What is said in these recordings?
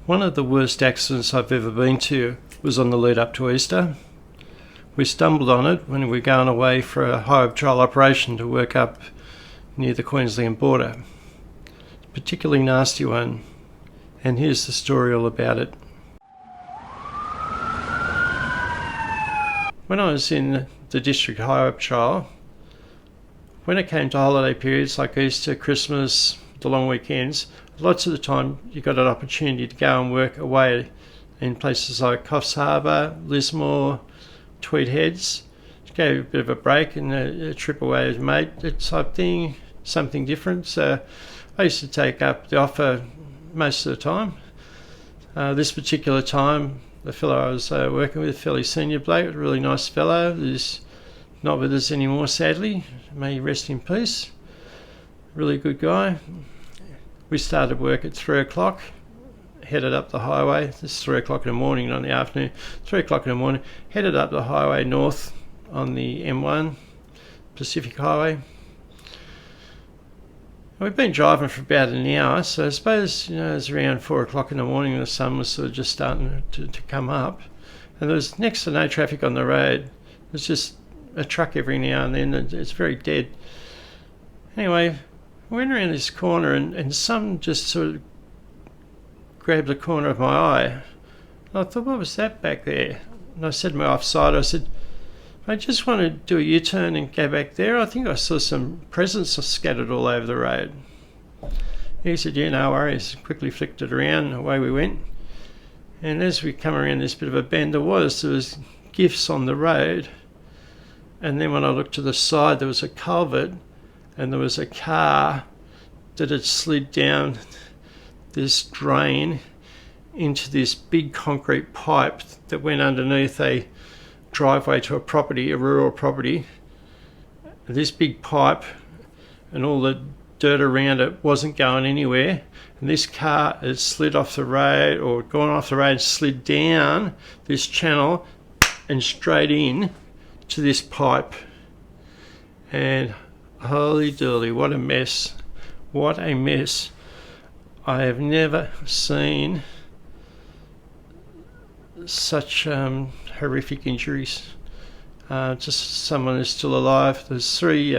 One of the worst accidents I've ever been to was on the lead up to Easter. We stumbled on it when we were going away for a highway patrol operation to work up near the Queensland border. It's a particularly nasty one, and here's the story all about it. When I was in the District Highway Patrol, when it came to holiday periods like Easter, Christmas, the long weekends, lots of the time you got an opportunity to go and work away in places like Coffs Harbour, Lismore, Tweed Heads. Gave a bit of a break and a trip away with a mate type thing, something different. So I used to take up the offer most of the time. This particular time, the fellow I was working with, a fairly senior bloke, a really nice fellow, who's not with us anymore sadly, may he rest in peace. Really good guy. We started work at 3 o'clock, headed up the highway. This is 3 o'clock in the morning, not in the afternoon. 3 o'clock in the morning, headed up the highway north on the M1, Pacific Highway. We've been driving for about an hour, so I suppose it was around 4 o'clock in the morning, the sun was sort of just starting to come up. And there was next to no traffic on the road. There's just a truck every now and then, and it's very dead. Anyway, we went around this corner and some just sort of grabbed the corner of my eye. And I thought, what was that back there? And I said to my offside, I said, I just want to do a U-turn and go back there. I think I saw some presents scattered all over the road. He said, yeah, no worries. Quickly flicked it around and away we went. And as we come around this bit of a bend, there was gifts on the road. And then when I looked to the side, there was a culvert and there was a car that had slid down this drain into this big concrete pipe that went underneath a driveway to a property, a rural property. This big pipe and all the dirt around it wasn't going anywhere, and this car had slid off the road, or gone off the road and slid down this channel and straight in to this pipe. And holy dooly, what a mess. What a mess. I have never seen such horrific injuries. Just someone who's still alive. There's three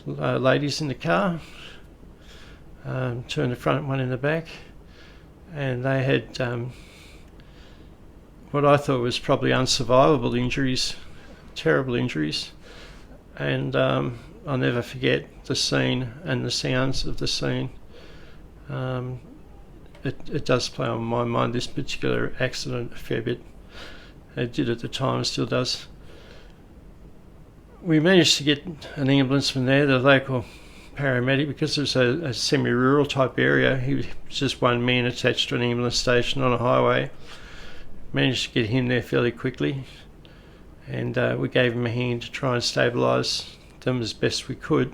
ladies in the car, two in the front, one in the back, and they had what I thought was probably unsurvivable injuries, terrible injuries. And I'll never forget the scene and the sounds of the scene. It does play on my mind, this particular accident, a fair bit. It did at the time, still does. We managed to get an ambulance from there, the local paramedic, because it was a semi-rural type area. He was just one man attached to an ambulance station on a highway. Managed to get him there fairly quickly, and we gave him a hand to try and stabilise them as best we could.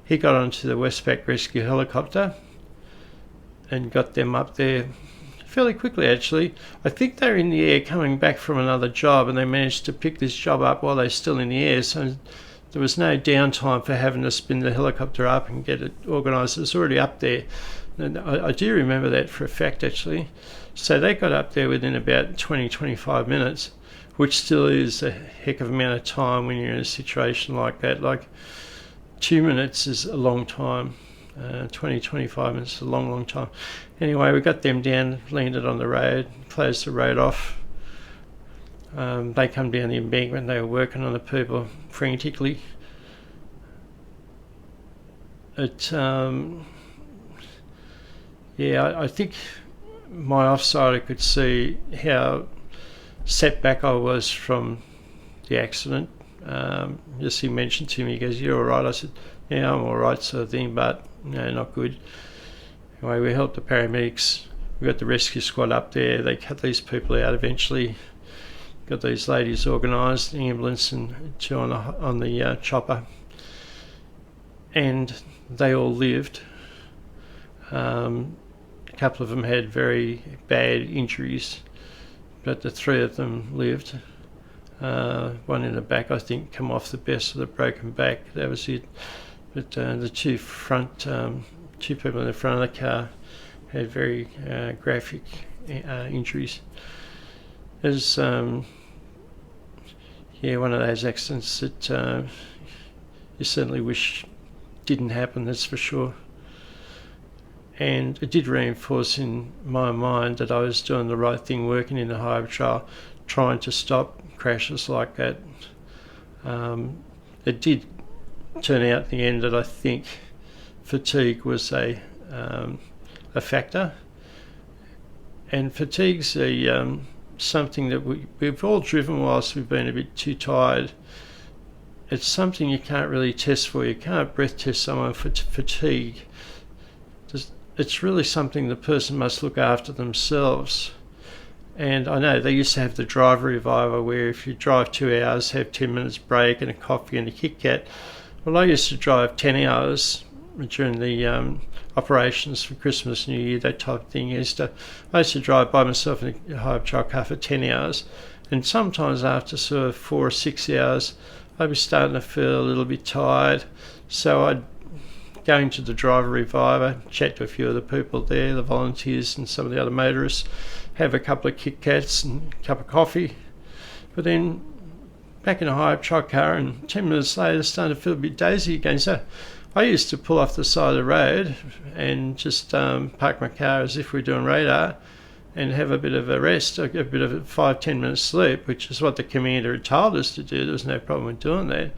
He got onto the Westpac rescue helicopter and got them up there fairly quickly, actually. I think they were in the air coming back from another job, and they managed to pick this job up while they're still in the air, so there was no downtime for having to spin the helicopter up and get it organised. It was already up there. And I do remember that for a fact, actually. So they got up there within about 20-25 minutes, which still is a heck of an amount of time when you're in a situation like that. Like 2 minutes is a long time. 20-25 minutes is a long time. Anyway, we got them down, landed on the road, closed the road off. They come down the embankment, they were working on the people frantically. I think my offside, I could see how set back I was from the accident. Just he mentioned to me, he goes, "You're all right?" I said, "Yeah, I'm all right," sort of thing, but no, not good. Anyway, we helped the paramedics. We got the rescue squad up there. They cut these people out eventually. Got these ladies organised, the ambulance and two on the chopper, and they all lived. A couple of them had very bad injuries, but the three of them lived. One in the back, I think, come off the best of the broken back. That was it. But the two people in the front of the car had very graphic injuries. It was one of those accidents that you certainly wish didn't happen, that's for sure. And it did reinforce in my mind that I was doing the right thing, working in the highway patrol, trying to stop crashes like that. It did turn out in the end that I think fatigue was a factor, and fatigue's something that we've all driven whilst we've been a bit too tired. It's something you can't really test for. You can't breath test someone for fatigue. It's really something the person must look after themselves. And I know they used to have the driver reviver, where if you drive 2 hours, have 10 minutes break and a coffee and a Kit Kat. Well, I used to drive 10 hours during the operations for Christmas, New Year, that type of thing. I used to drive by myself in a highway patrol car for 10 hours. And sometimes after sort of 4 or 6 hours, I'd be starting to feel a little bit tired. So I'd go into the driver reviver, chat to a few of the people there, the volunteers and some of the other motorists, have a couple of Kit Kats and a cup of coffee. But then back in a highway patrol car, and 10 minutes later starting to feel a bit dazy again. So I used to pull off the side of the road and just park my car as if we were doing radar and have a bit of a rest, a bit of a 5-10 minutes sleep, which is what the commander had told us to do. There was no problem with doing that.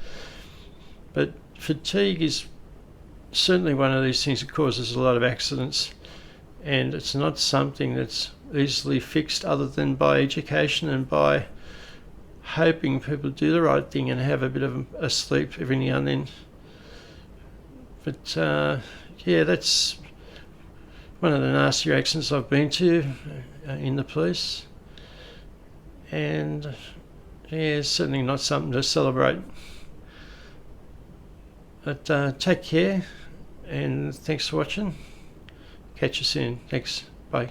But fatigue is certainly one of these things that causes a lot of accidents, and it's not something that's easily fixed other than by education and by hoping people do the right thing and have a bit of a sleep every now and then. But that's one of the nastier accidents I've been to in the police, and it's certainly not something to celebrate. But take care, and thanks for watching. Catch you soon. Thanks. Bye.